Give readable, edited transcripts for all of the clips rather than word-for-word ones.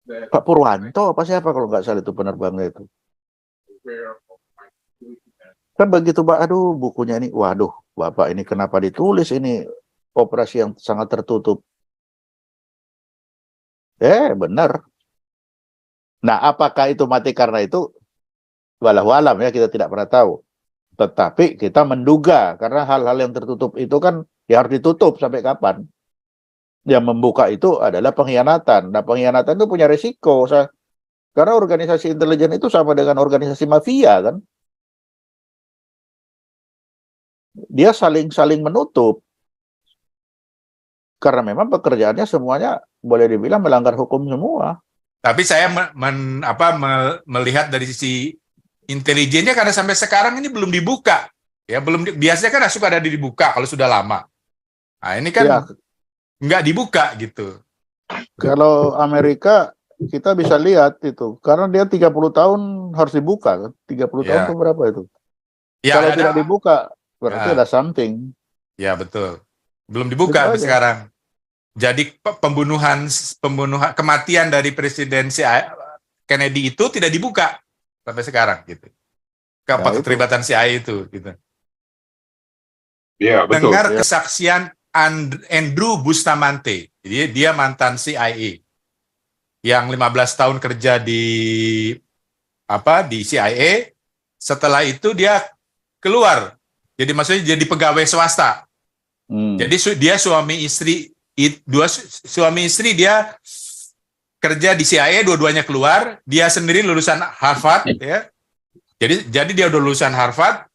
Pak Purwanto apa siapa kalau nggak salah itu penerbangnya itu. Kan begitu Pak, aduh bukunya ini, waduh Bapak ini kenapa ditulis ini operasi yang sangat tertutup. Benar. Nah, apakah itu mati karena itu? Walau alam ya, kita tidak pernah tahu. Tetapi kita menduga, karena hal-hal yang tertutup itu kan ya harus ditutup sampai kapan. Yang membuka itu adalah pengkhianatan. Nah, pengkhianatan itu punya resiko. Karena organisasi intelijen itu sama dengan organisasi mafia kan. Dia saling menutup. Karena memang pekerjaannya semuanya boleh dibilang melanggar hukum semua. Tapi saya melihat dari sisi intelijennya karena sampai sekarang ini belum dibuka. Ya, biasanya kan suka ada dibuka kalau sudah lama. Nah, ini kan Ya, nggak dibuka gitu. kalau Amerika kita bisa lihat itu. Karena dia 30 tahun harus dibuka kan. 30 tahun Ya. itu berapa itu? Ya, Kalau tidak dibuka berarti ya, ada something. ya betul. Belum Itu dibuka sampai aja. sekarang. Jadi pembunuhan kematian dari Presiden Kennedy itu tidak dibuka sampai sekarang gitu. Apa Ya, itu. keterlibatan CIA itu gitu. Iya, betul. Dengar Ya. kesaksian Andrew Bustamante. Jadi dia mantan CIA yang 15 tahun kerja di CIA. Setelah itu dia keluar. Jadi maksudnya jadi pegawai swasta. Jadi dia suami istri dia kerja di CIA, dua-duanya keluar. Dia sendiri lulusan Harvard ya. Jadi dia udah lulusan Harvard.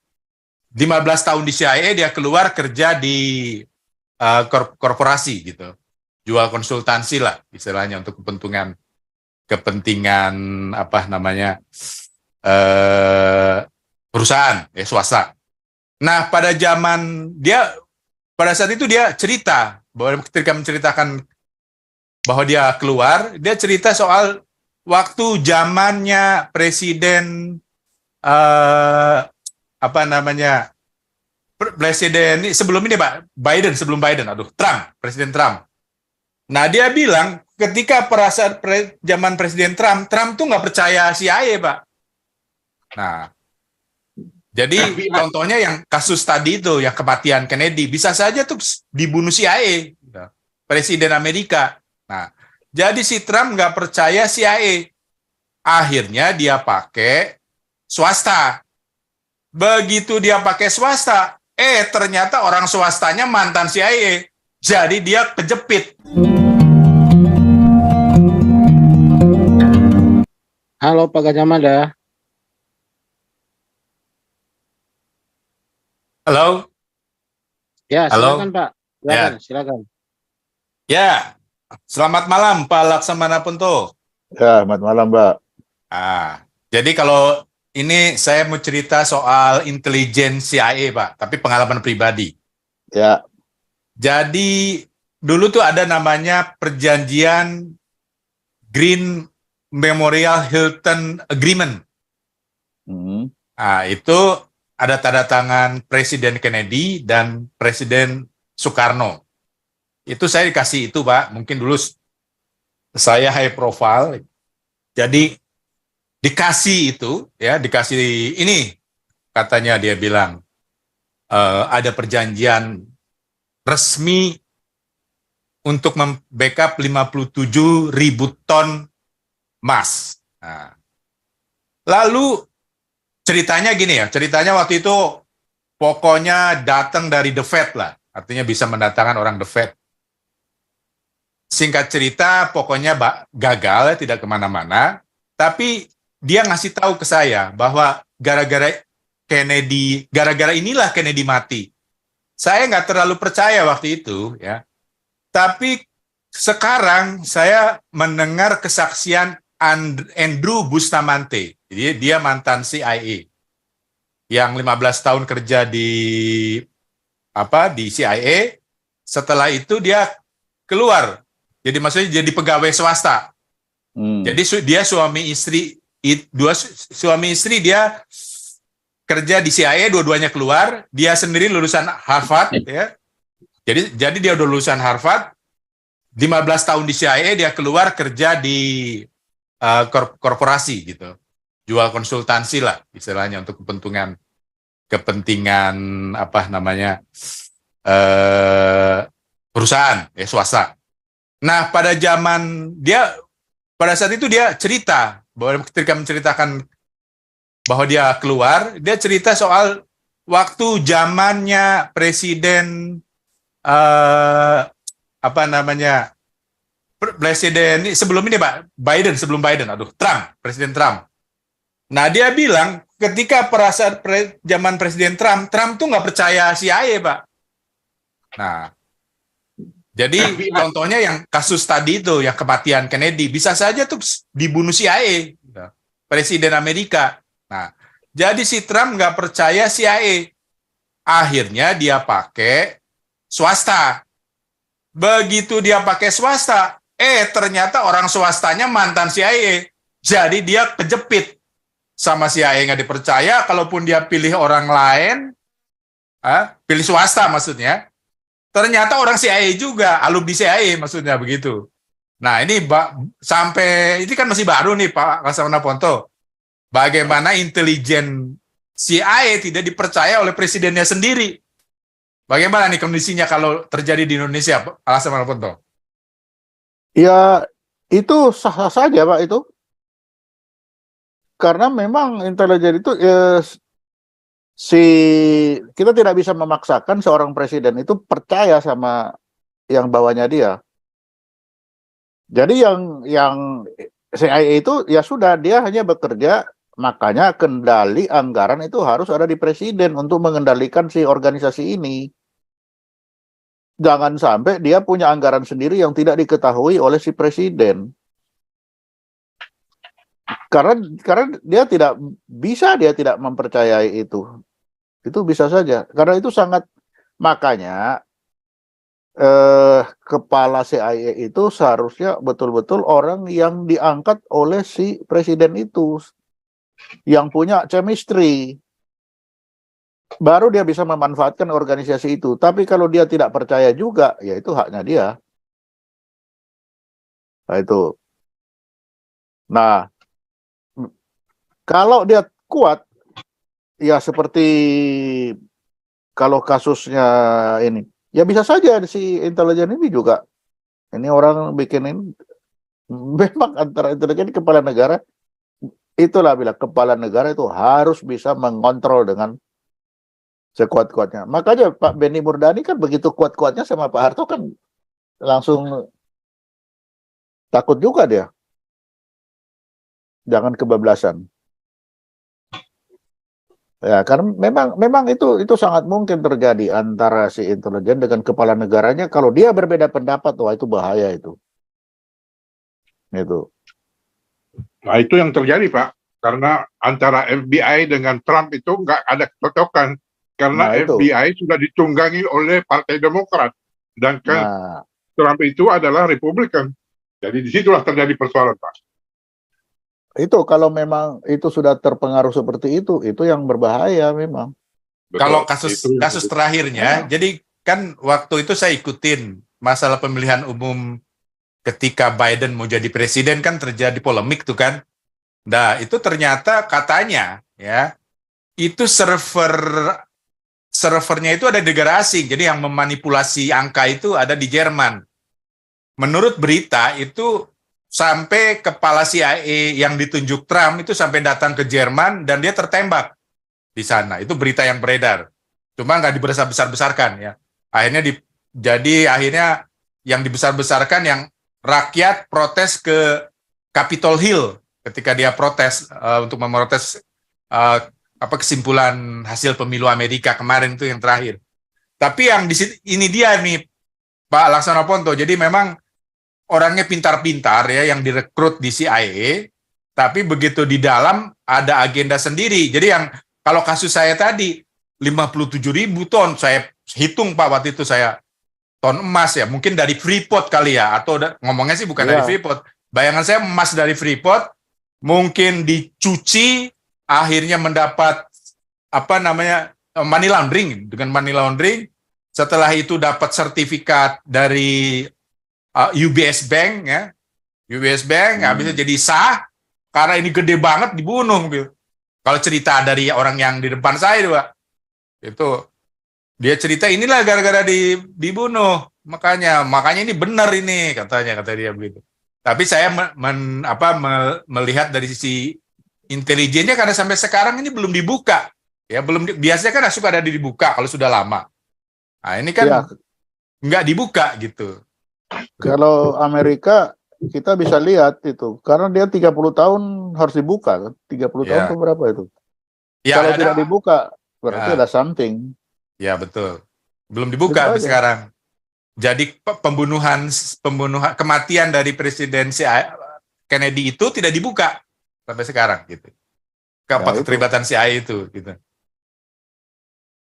15 tahun di CIA, dia keluar kerja di korporasi gitu. Jual konsultansi lah istilahnya untuk kepentingan perusahaan ya swasta. Nah, pada saat itu dia cerita bahwa ketika menceritakan bahwa dia keluar, dia cerita soal waktu zamannya Presiden Presiden sebelum ini Pak Presiden Trump. Nah, dia bilang ketika zaman Presiden Trump tuh nggak percaya CIA Pak. Nah, jadi contohnya yang kasus tadi itu, yang kematian Kennedy, bisa saja tuh dibunuh CIA, Presiden Amerika. Nah, jadi si Trump nggak percaya CIA. Akhirnya dia pakai swasta. Begitu dia pakai swasta, ternyata orang swastanya mantan CIA. Jadi dia kejepit. Halo Pak Gajah Mada. Halo? Ya, Halo? silakan Pak. Silakan. Ya, selamat malam Pak Laksamana Punto. Ya, selamat malam, Mbak. Jadi kalau ini saya mau cerita soal intelijen CIA, Pak, tapi pengalaman pribadi. Ya. Jadi dulu tuh ada namanya perjanjian Green Memorial Hilton Agreement. Itu ada tanda tangan Presiden Kennedy dan Presiden Soekarno. Itu saya dikasih itu, Pak. Mungkin dulu saya high profile. Jadi dikasih ini katanya dia bilang ada perjanjian resmi untuk membackup 57.000 ton emas. Nah, lalu ceritanya waktu itu pokoknya datang dari The Fed lah, artinya bisa mendatangkan orang The Fed. Singkat cerita, pokoknya gagal ya, tidak kemana-mana, tapi dia ngasih tahu ke saya bahwa gara-gara inilah Kennedy mati. Saya nggak terlalu percaya waktu itu, ya. Tapi sekarang saya mendengar kesaksian Andrew Bustamante. Jadi dia mantan CIA yang 15 tahun kerja di CIA. Setelah itu dia keluar. Jadi maksudnya jadi pegawai swasta. Jadi dia suami istri dia kerja di CIA, dua-duanya keluar. Dia sendiri lulusan Harvard, ya. Jadi dia udah lulusan Harvard. 15 tahun di CIA, dia keluar kerja di korporasi gitu. Jual konsultansi lah istilahnya untuk kepentingan apa namanya perusahaan swasta. Nah, pada saat itu dia cerita bahwa ketika menceritakan bahwa dia keluar, dia cerita soal waktu zamannya presiden presiden sebelum ini Pak Presiden Trump. Nah, dia bilang ketika zaman Presiden Trump tuh nggak percaya CIA, Pak. Nah, jadi contohnya yang kasus tadi itu, yang kematian Kennedy, bisa saja tuh dibunuh CIA, Presiden Amerika. Nah, jadi si Trump nggak percaya CIA. Akhirnya dia pakai swasta. Begitu dia pakai swasta, ternyata orang swastanya mantan CIA. Jadi dia kejepit sama CIA, nggak dipercaya. Kalaupun dia pilih orang lain, pilih swasta maksudnya, ternyata orang CIA juga, alumni CIA maksudnya begitu. Nah, ini sampai ini kan masih baru nih Pak Laksamana Ponto. Bagaimana intelijen CIA tidak dipercaya oleh presidennya sendiri. Bagaimana nih kondisinya kalau terjadi di Indonesia, Pak Laksamana Ponto? Ya, itu sah-sah saja, Pak, itu. Karena memang intelijen itu kita tidak bisa memaksakan seorang presiden itu percaya sama yang bawahnya dia. Jadi yang CIA itu ya sudah, dia hanya bekerja, makanya kendali anggaran itu harus ada di presiden untuk mengendalikan si organisasi ini. Jangan sampai dia punya anggaran sendiri yang tidak diketahui oleh si presiden. Karena dia tidak mempercayai itu. Itu bisa saja. Karena itu sangat, makanya kepala CIA itu seharusnya betul-betul orang yang diangkat oleh si presiden itu, yang punya chemistry. Baru dia bisa memanfaatkan organisasi itu. Tapi kalau dia tidak percaya juga, ya itu haknya dia. Nah, itu. Nah, kalau dia kuat, ya seperti kalau kasusnya ini, ya bisa saja si intelijen ini juga. Ini orang bikinin, memang antara intelijen kepala negara, itulah bilang kepala negara itu harus bisa mengontrol dengan sekuat-kuatnya. Makanya Pak Benny Murdani kan begitu kuat-kuatnya sama Pak Harto kan langsung takut juga dia. Jangan kebablasan. Ya, karena memang itu sangat mungkin terjadi antara si intelijen dengan kepala negaranya. Kalau dia berbeda pendapat, wah itu bahaya itu. Itu. Nah, itu yang terjadi, Pak. Karena antara FBI dengan Trump itu nggak ada kecocokan. Karena FBI sudah ditunggangi oleh Partai Demokrat. Sedangkan Trump itu adalah Republikan. Jadi disitulah terjadi persoalan, Pak. Itu kalau memang itu sudah terpengaruh seperti itu yang berbahaya memang. Betul. Kalau kasus terakhirnya, jadi kan waktu itu saya ikutin masalah pemilihan umum ketika Biden mau jadi presiden kan terjadi polemik tuh kan. Nah, itu ternyata katanya ya, itu servernya itu ada di negara asing. Jadi yang memanipulasi angka itu ada di Jerman. Menurut berita itu sampai kepala CIA yang ditunjuk Trump itu sampai datang ke Jerman dan dia tertembak di sana. Itu berita yang beredar. Cuma nggak dibesar-besarkan ya. Akhirnya yang dibesar-besarkan yang rakyat protes ke Capitol Hill ketika dia protes untuk memprotes kesimpulan hasil pemilu Amerika kemarin itu yang terakhir. Tapi yang ini dia nih Pak Laksamana Ponto. Jadi memang orangnya pintar-pintar ya yang direkrut di CIA, tapi begitu di dalam ada agenda sendiri. Jadi yang kalau kasus saya tadi 57.000 ton, saya hitung Pak waktu itu saya ton emas ya, mungkin dari Freeport kali ya, atau ngomongnya sih bukan dari Freeport. Bayangan saya emas dari Freeport mungkin dicuci, akhirnya mendapat money laundering. Dengan money laundering, setelah itu dapat sertifikat dari UBS Bank ya. UBS Bank nggak bisa jadi sah karena ini gede banget dibunuh gitu. Kalau cerita dari orang yang di depan saya itu, Pak, itu dia cerita inilah gara-gara dibunuh, makanya ini benar ini kata dia begitu. Tapi saya melihat dari sisi intelijennya karena sampai sekarang ini belum dibuka, ya biasanya kan suka ada dibuka kalau sudah lama. Nah ini kan Ya, nggak dibuka gitu. kalau Amerika kita bisa lihat itu, karena dia 30 tahun harus dibuka kan, 30 tahun Ya. atau berapa itu? Ya, Kalau ada- tidak dibuka, berarti Ya. ada something. Ya betul. Belum dibuka Itu sampai aja. sekarang. Jadi pembunuhan kematian dari Presiden Kennedy itu tidak dibuka sampai sekarang gitu. Ya, itu. Keterlibatan CIA itu gitu.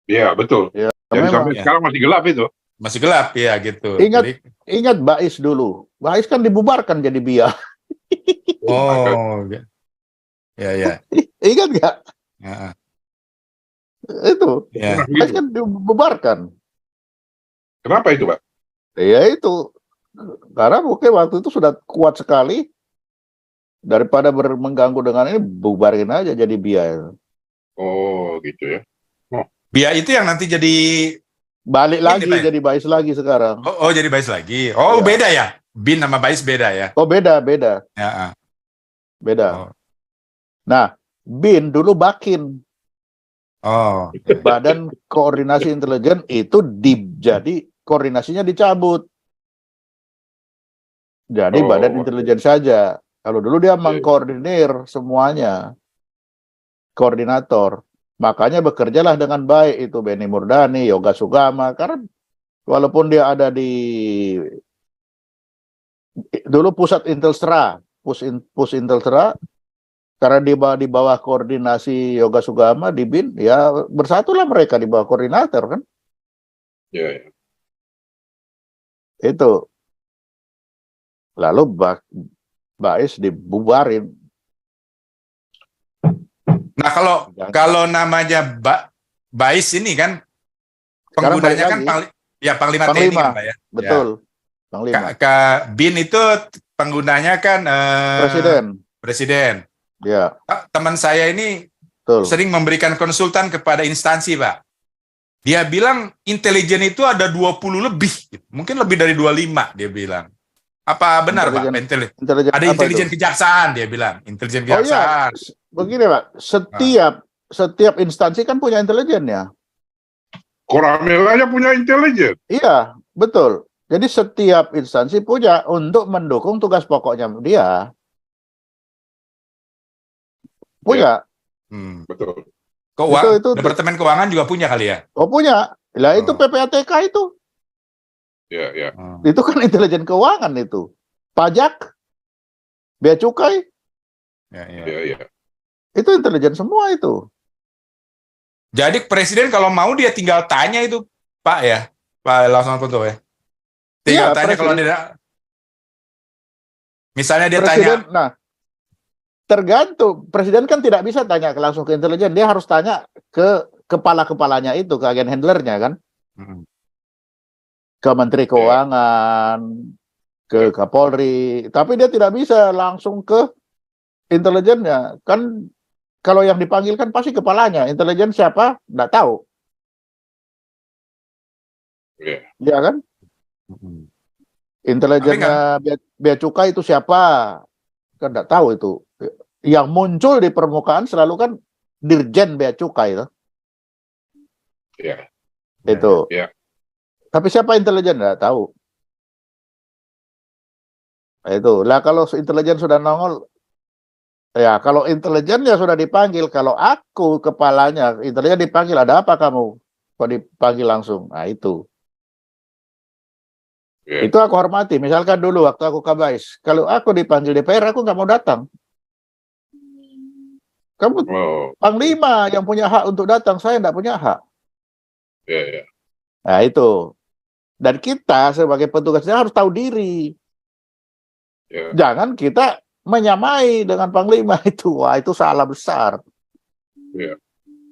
Iya, betul. Ya, Jadi memang. sampai sekarang masih gelap itu. Masih gelap ya gitu. Ingat. Jadi, Ingat Bais dulu. Bais kan dibubarkan jadi BIA. oh, ya. Ingat nggak? Ya. Itu. Ya. Bais kan dibubarkan. Kenapa itu, Pak? Ya itu. Karena mungkin waktu itu sudah kuat sekali. Daripada mengganggu dengan ini, bubarin aja jadi BIA. Oh, gitu ya. BIA itu yang nanti jadi Balik Ini, lagi Pak. jadi Bais lagi sekarang. jadi BAIS lagi. Oh, Ya. beda ya. BIN sama BAIS beda ya. Oh beda. Ya. Beda. Oh. Nah, BIN dulu Bakin. Oh. Badan Koordinasi Intelijen itu jadi koordinasinya dicabut. Jadi Oh, Badan Intelijen saja. Kalau dulu dia Iya. mengkoordinir semuanya. Koordinator. Makanya bekerjalah dengan baik itu Benny Murdani, Yoga Sugama. Karena walaupun dia ada dulu pusat Intelstra, pus Intelstra, karena di bawah koordinasi Yoga Sugama di BIN, ya bersatulah mereka di bawah koordinator kan. Iya, iya. Itu. Lalu Bais dibubarin. Nah, kalau namanya BAIS ini kan Sekarang penggunanya balik kan lagi. Panglima TNI Panglima. kan, Pak ya. Betul. Panglima. BIN itu penggunanya kan Presiden. Ya, Teman saya ini betul. sering memberikan konsultan kepada instansi, Pak. Dia bilang intelijen itu ada 20 lebih. Mungkin lebih dari 25 dia bilang. Apa benar, Pak? Intelijen Ada apa intelijen itu? kejaksaan dia bilang. Intelijen Oh iya, kejaksaan. begini Pak. Setiap instansi kan punya intelijennya. Koramil aja punya intelijen. Iya, betul. Jadi setiap instansi punya untuk mendukung tugas pokoknya dia. Punya. Betul. Itu. Departemen Keuangan juga punya kali ya? Oh punya. Lah itu Oh. PPATK itu. Iya, iya. Itu kan intelijen keuangan itu. Pajak, bea cukai, Iya, iya. itu intelijen semua itu. Jadi presiden kalau mau dia tinggal tanya itu, Pak ya, Pak Laksana Punto ya. Tinggal Iya, tanya kalau presiden. dia, misalnya dia Presiden, tanya, nah, tergantung. Presiden kan tidak bisa tanya langsung ke intelijen. Dia harus tanya ke kepala-kepalanya itu, ke agen handlernya kan. Ke Menteri Keuangan, ke Kapolri. Tapi dia tidak bisa langsung ke intelijennya. Kan kalau yang dipanggil kan pasti kepalanya. Intelijen siapa? Nggak tahu. Iya. Iya kan? Intelijennya bea cukai itu siapa? Kan nggak tahu itu. Yang muncul di permukaan selalu kan Dirjen Bea Cukai. Iya. Itu. Iya. Tapi siapa intelijen? Nggak tahu. Itu. Lah kalau intelijen sudah nongol, ya kalau intelijennya sudah dipanggil, kalau aku kepalanya, intelijen dipanggil, ada apa kamu? Kok dipanggil langsung? Nah itu. Iya. Itu aku hormati. Misalkan dulu waktu aku Kabais, kalau aku dipanggil DPR, aku nggak mau datang. Kamu Oh, Panglima yang punya hak untuk datang, saya nggak punya hak. iya, iya. Nah itu. Dan kita sebagai petugasnya harus tahu diri. Iya. Jangan kita menyamai dengan Panglima itu. Wah itu salah besar. Iya.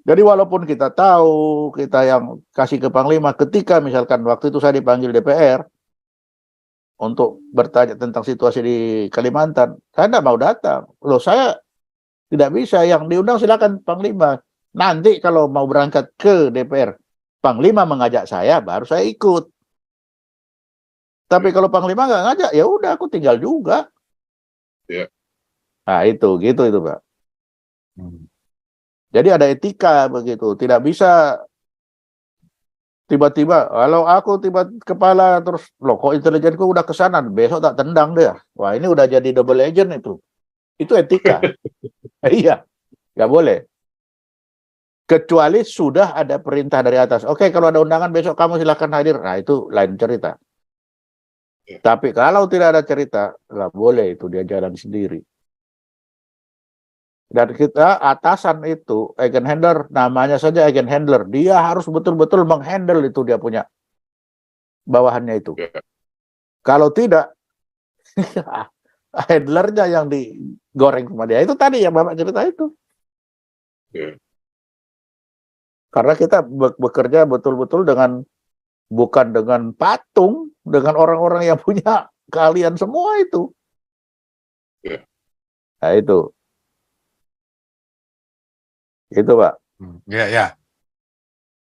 Jadi walaupun kita tahu, kita yang kasih ke Panglima, ketika misalkan waktu itu saya dipanggil DPR, untuk bertanya tentang situasi di Kalimantan. Saya tidak mau datang. Loh, saya tidak bisa. Yang diundang silakan Panglima. Nanti kalau mau berangkat ke DPR, Panglima mengajak saya, baru saya ikut. Tapi kalau Panglima nggak ngajak, ya udah aku tinggal juga. Ya. Nah itu, gitu itu Pak. Jadi ada etika begitu. Tidak bisa tiba-tiba, kalau aku tiba kepala terus, loh kok intelijenku udah kesana, besok tak tendang dia. Wah ini udah jadi double agent itu. Itu etika. Iya, nggak boleh. Kecuali sudah ada perintah dari atas. Oke, kalau ada undangan besok kamu silakan hadir. Nah itu lain cerita. Tapi kalau tidak ada cerita, nggak boleh itu dia jalan sendiri. Dan kita atasan itu, agent handler, namanya saja agent handler. Dia harus betul-betul menghandle itu dia punya bawahannya itu. Kalau tidak, handlernya yang digoreng sama dia. Itu tadi yang Bapak cerita itu. Karena kita bekerja betul-betul bukan dengan patung, dengan orang-orang yang punya keahlian semua itu. Nah itu. Itu Pak. Ya.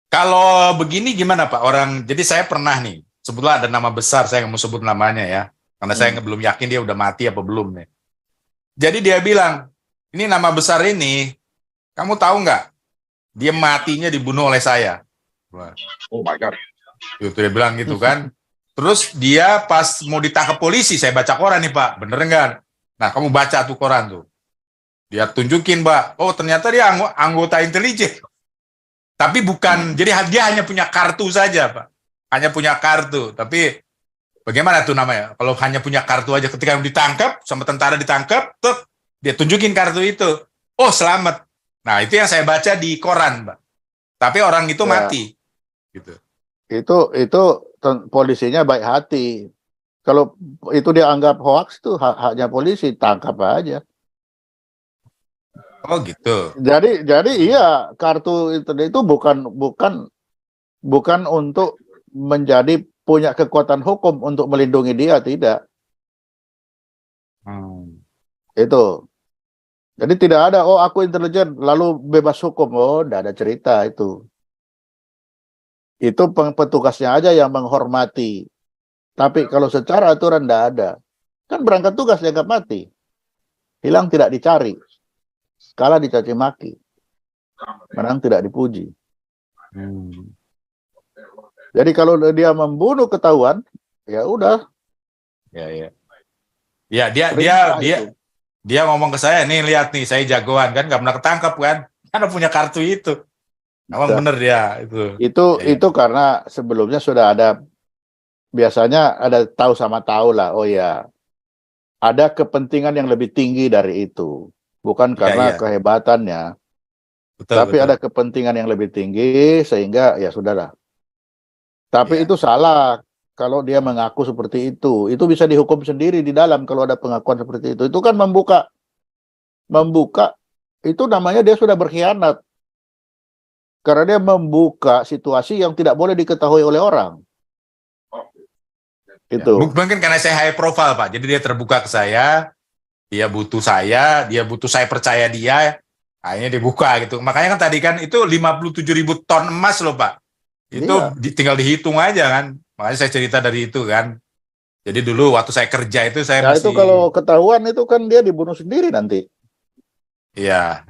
Kalau begini gimana Pak? Jadi saya pernah nih, sebetulnya ada nama besar, saya nggak mau sebut namanya ya. Karena saya belum yakin dia udah mati apa belum nih. Jadi dia bilang, ini nama besar ini, kamu tahu nggak? Dia matinya dibunuh oleh saya. Oh my God. Itu dia bilang gitu kan. Terus dia pas mau ditangkap polisi, saya baca koran nih Pak, bener nggak? Nah kamu baca tuh koran tuh. Dia tunjukin Pak, oh ternyata dia anggota intelijen. Tapi bukan, jadi dia hanya punya kartu saja Pak. Hanya punya kartu, tapi bagaimana tuh namanya? Kalau hanya punya kartu aja ketika ditangkap, sama tentara ditangkap, tuh dia tunjukin kartu itu. Oh selamat. Nah itu yang saya baca di koran Pak. Tapi orang itu mati. Gitu. Itu polisinya baik hati. Kalau itu dianggap hoax itu haknya polisi, tangkap aja. Oh gitu. Jadi iya, kartu itu bukan untuk menjadi punya kekuatan hukum untuk melindungi dia, tidak. Itu. Jadi tidak ada, oh aku intelijen lalu bebas hukum. Oh, tidak ada cerita itu. Itu petugasnya aja yang menghormati. Tapi kalau secara aturan tidak ada. Kan berangkat tugas dianggap mati. Hilang tidak dicari. Kalah dicaci maki. Menang tidak dipuji. Jadi kalau dia membunuh ketahuan, ya udah. Ya, dia ngomong ke saya, nih lihat nih, saya jagoan kan, nggak pernah ketangkap kan, karena punya kartu itu. Emang bener dia itu. Itu karena sebelumnya sudah ada, biasanya ada tahu sama tahu lah. Oh ya, ada kepentingan yang lebih tinggi dari itu. Bukan karena kehebatannya, tapi ada kepentingan yang lebih tinggi sehingga ya sudahlah. Tapi itu salah kalau dia mengaku seperti itu. Itu bisa dihukum sendiri di dalam kalau ada pengakuan seperti itu. Itu kan membuka itu namanya dia sudah berkhianat. Karena dia membuka situasi yang tidak boleh diketahui oleh orang. Itu. Mungkin karena saya high profile Pak, jadi dia terbuka ke saya. Dia butuh saya percaya dia, akhirnya dibuka gitu. Makanya kan tadi kan itu 57.000 ton emas loh Pak. Itu tinggal dihitung aja kan. Makanya saya cerita dari itu kan. Jadi dulu waktu saya kerja itu saya masih... itu kalau ketahuan itu kan dia dibunuh sendiri nanti. Iya.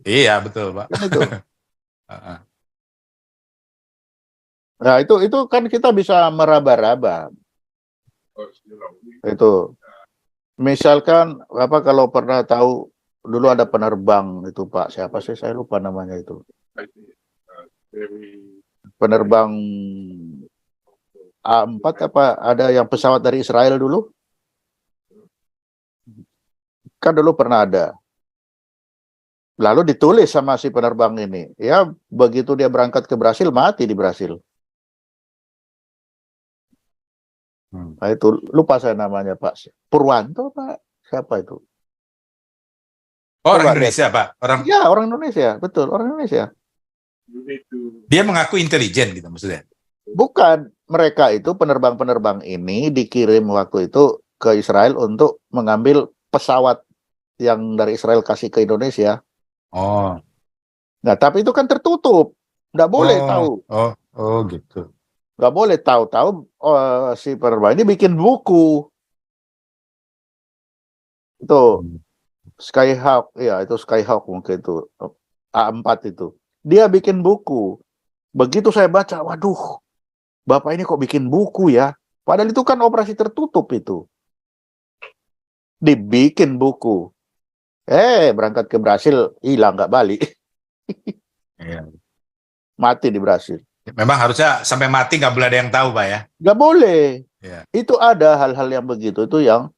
Iya betul Pak. Kan itu. Nah itu kan kita bisa meraba-raba. Itu. Misalkan kalau pernah tahu dulu ada penerbang itu Pak, siapa sih saya lupa namanya itu. Penerbang A4 apa ada yang pesawat dari Israel dulu? Kan dulu pernah ada. Lalu ditulis sama si penerbang ini, ya begitu dia berangkat ke Brasil mati di Brasil. Nah itu lupa saya namanya Pak Purwanto Pak, siapa itu? Orang Indonesia Pak, orang Indonesia, betul orang Indonesia. Dia mengaku intelijen gitu maksudnya? Bukan, mereka itu penerbang-penerbang ini dikirim waktu itu ke Israel untuk mengambil pesawat yang dari Israel kasih ke Indonesia. Oh, Nah, tapi itu kan tertutup. Nggak boleh tahu. gitu. Nggak boleh tahu-tahu si penerbang ini bikin buku. Itu Skyhawk, ya itu Skyhawk mungkin itu. A4 itu. Dia bikin buku. Begitu saya baca, waduh, Bapak ini kok bikin buku ya? Padahal itu kan operasi tertutup itu. Dibikin buku. Berangkat ke Brasil, hilang nggak balik. Iya. Mati di Brasil. Memang harusnya sampai mati nggak boleh ada yang tahu, Pak ya. Nggak boleh. Iya. Itu ada hal-hal yang begitu itu yang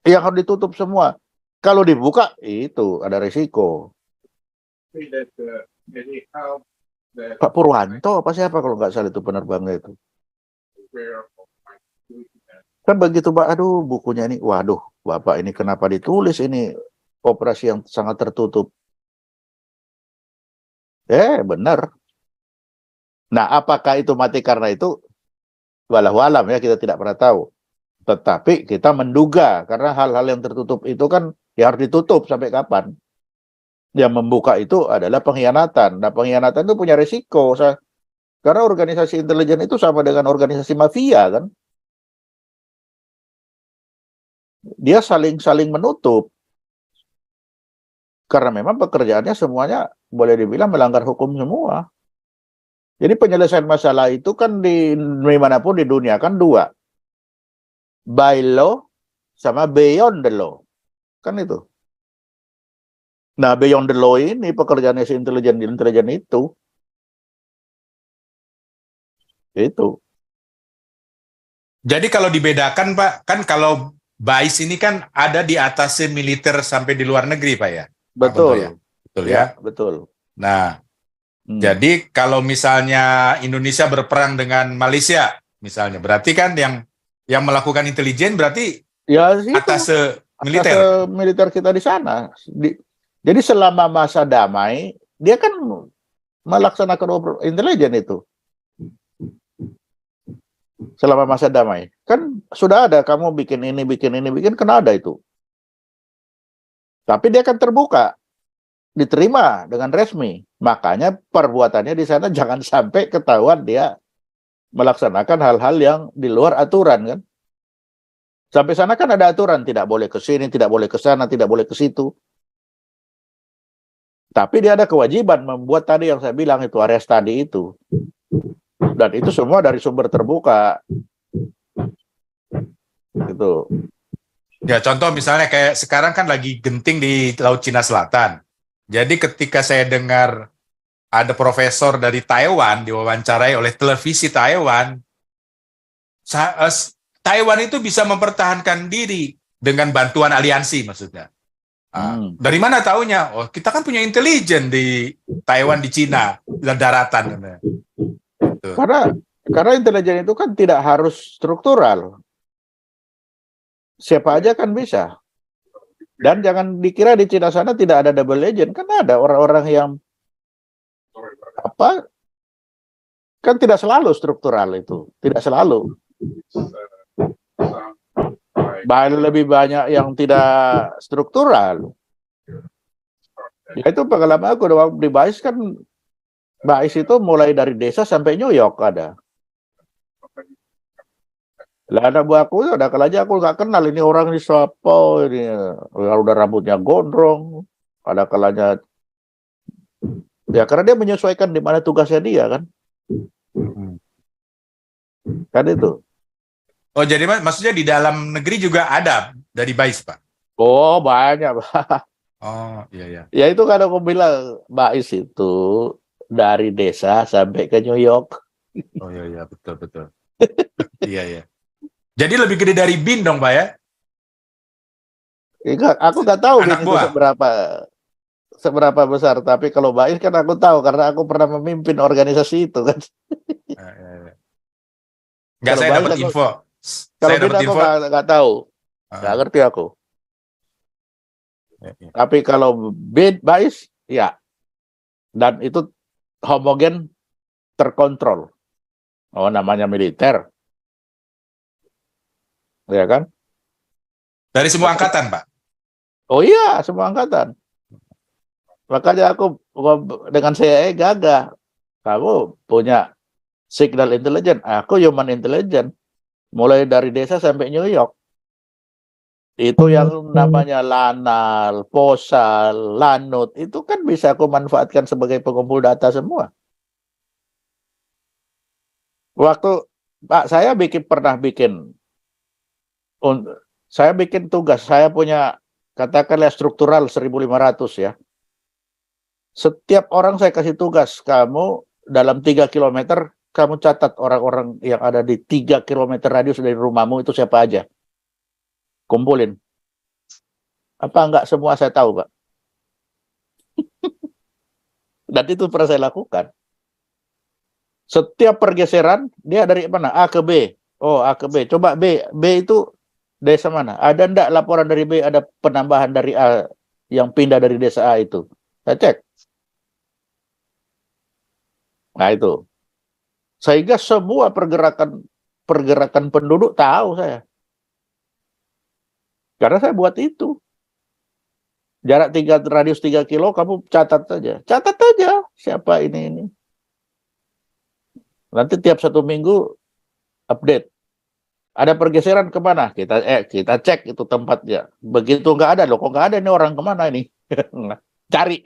harus ditutup semua. Kalau dibuka itu ada risiko. Pak Purwanto apa siapa kalau nggak salah itu penerbangnya itu. Kan begitu Pak, aduh bukunya ini, waduh Bapak ini kenapa ditulis ini operasi yang sangat tertutup. Benar. Nah, apakah itu mati karena itu? Walau alam ya, kita tidak pernah tahu. Tetapi kita menduga, karena hal-hal yang tertutup itu kan ya harus ditutup sampai kapan. Yang membuka itu adalah pengkhianatan. Nah, pengkhianatan itu punya risiko. Karena organisasi intelijen itu sama dengan organisasi mafia kan. Dia saling menutup. Karena memang pekerjaannya semuanya boleh dibilang melanggar hukum semua. Jadi penyelesaian masalah itu kan di manapun di dunia kan dua. By law sama beyond the law. Kan itu. Nah, beyond the law ini pekerjaannya si intelijen itu. Itu. Jadi kalau dibedakan, Pak, kan kalau BAIS ini kan ada di atas militer sampai di luar negeri, Pak ya? Betul. Ya? Betul ya? Betul. Nah, jadi kalau misalnya Indonesia berperang dengan Malaysia, misalnya, berarti kan yang melakukan intelijen berarti ya, atas militer. Atas militer kita di sana. Jadi selama masa damai, dia kan melaksanakan intelijen itu. Selama masa damai. Kan sudah ada, kamu bikin ini, kan ada itu. Tapi dia kan terbuka. Diterima dengan resmi. Makanya perbuatannya di sana jangan sampai ketahuan dia melaksanakan hal-hal yang di luar aturan kan. Sampai sana kan ada aturan, tidak boleh ke sini, tidak boleh ke sana, tidak boleh ke situ. Tapi dia ada kewajiban membuat tadi yang saya bilang itu, Ares tadi itu. Dan itu semua dari sumber terbuka. Gitu. Ya, contoh misalnya kayak sekarang kan lagi genting di Laut Cina Selatan. Jadi ketika saya dengar ada profesor dari Taiwan diwawancarai oleh televisi Taiwan, Taiwan itu bisa mempertahankan diri dengan bantuan aliansi maksudnya. Dari mana taunya? Oh, kita kan punya intelijen di Taiwan, di Cina, dan daratan. Karena intelijen itu kan tidak harus struktural. Siapa aja kan bisa. Dan jangan dikira di Cina sana tidak ada double agent. Kan ada orang-orang yang kan tidak selalu struktural itu. Tidak selalu. Lebih banyak yang tidak struktural. Ya itu pengalaman aku di BAIS kan. BAIS itu mulai dari desa sampai New York ada. Lah anak buah aku udah kalau aja aku nggak kenal ini orang ini siapa ini, udah rambutnya gondrong, ada kalanya ya karena dia menyesuaikan di mana tugasnya dia kan. Kan itu. Oh jadi maksudnya di dalam negeri juga ada dari BAIS, Pak? Oh banyak Pak. Oh iya. Ya itu kan aku bilang BAIS itu dari desa sampai ke New York. Oh iya betul. Iya. Jadi lebih gede dari BIN dong, Pak ya? Aku nggak tahu anak BIN itu seberapa besar, tapi kalau BAIS kan aku tahu karena aku pernah memimpin organisasi itu kan. Nggak, saya dapat info. Kalau BIN aku nggak tahu, nggak ngerti aku. Tapi kalau BAIS, ya, dan itu homogen terkontrol. Oh, namanya militer. Ya kan? Dari semua angkatan, Pak. Oh iya, semua angkatan. Makanya aku dengan CIA gagah. Kamu punya signal intelligence, aku human intelligence. Mulai dari desa sampai New York. Itu yang namanya Lanal, Posal, Lanut, itu kan bisa aku manfaatkan sebagai pengumpul data semua. Waktu Pak, saya pernah bikin tugas, saya punya katakanlah struktural 1.500 ya. Setiap orang saya kasih tugas, kamu dalam 3 kilometer, kamu catat orang-orang yang ada di 3 kilometer radius dari rumahmu itu siapa aja. Kumpulin. Apa enggak semua saya tahu, Pak? Dan itu pernah saya lakukan. Setiap pergeseran, dia dari mana? A ke B. Oh, A ke B. Coba B. B itu desa mana? Ada enggak laporan dari B, ada penambahan dari A yang pindah dari desa A itu? Saya cek. Nah itu. Sehingga semua pergerakan penduduk tahu saya. Karena saya buat itu. Jarak radius 3 kilo, kamu catat saja. Catat saja siapa ini. Nanti tiap 1 minggu update. Ada pergeseran kemana? Kita cek itu tempatnya. Begitu nggak ada, loh kok nggak ada ini orang kemana ini? Cari.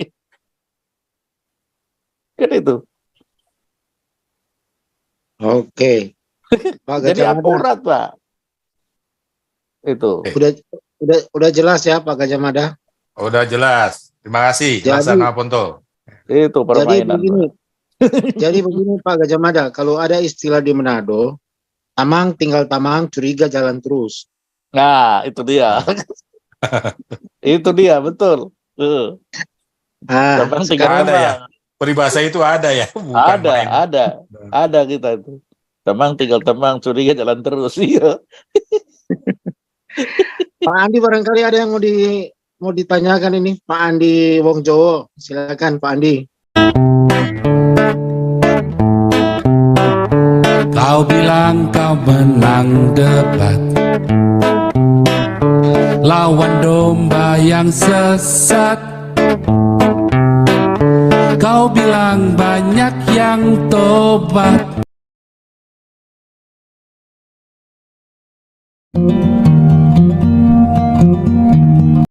Kan itu. Oke. Pak Jadi Gajah Mada. akurat, Pak. Itu. Udah jelas ya Pak Gajah Mada. Udah jelas. Terima kasih, Laksana Ponto. Itu permainan. Jadi begini Pak Gajah Mada, kalau ada istilah di Manado, tamang tinggal tamang, curiga jalan terus. Nah, itu dia. Itu dia, betul. Tamang tinggal ada ya. Peribahasa itu ada ya. Bukan main. Ada kita itu. Tamang tinggal tamang, curiga jalan terus. Iya. Pak Andi barangkali ada yang mau ditanyakan ini, Pak Andi Wong Jowo. Silakan Pak Andi. Kau bilang kau menang debat, lawan domba yang sesat. Kau bilang banyak yang tobat,